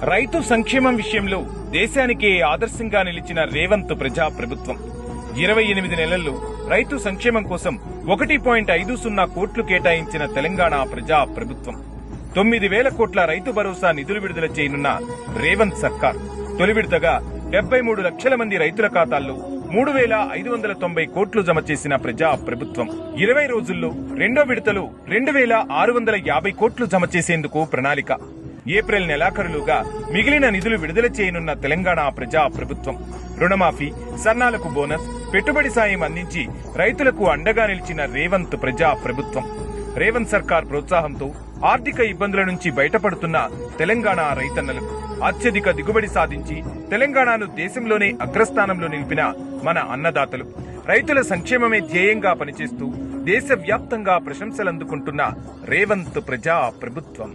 రైతు సంక్షేమం విషయంలో దేశానికే ఆదర్శంగా నిలిచిన రేవంత్ ప్రజా ప్రభుత్వం 28 నెలల్లో రైతు సంక్షేమం కోసం 1.50 కోట్లు కేటాయించిన తెలంగాణ ప్రజా ప్రభుత్వం 9,000 కోట్ల రైతు భరోసా నిధులు విడుదల చేయనున్న రేవంత్ సర్కార్ తొలి విడతగా 73 లక్షల మంది రైతుల ఖాతాల్లో 3,590 కోట్లు జమ చేసిన ప్రజా ప్రభుత్వం 20 రోజుల్లో రెండో విడతలో 2,650 కోట్లు జమ చేసేందుకు ప్రణాళిక ఏప్రిల్ నెలాఖరులోగా మిగిలిన నిధులు విడుదల చేయనున్న తెలంగాణ ప్రజా ప్రభుత్వం రుణమాఫీ సన్నాలకు బోనస్ పెట్టుబడి సాయం అందించి రైతులకు అండగా నిలిచిన రేవంత్ ప్రజా ప్రభుత్వం రేవంత్ సర్కార్ ప్రోత్సాహంతో ఆర్థిక ఇబ్బందుల నుంచి బయటపడుతున్న తెలంగాణ రైతన్నలకు అత్యధిక దిగుబడి సాధించి తెలంగాణను దేశంలోనే అగ్రస్థానంలో నిలిపిన మన అన్నదాతలు రైతుల సంక్షేమమే ధ్యేయంగా పనిచేస్తూ దేశవ్యాప్తంగా ప్రశంసలందుకుంటున్న రేవంత్ ప్రజా ప్రభుత్వం.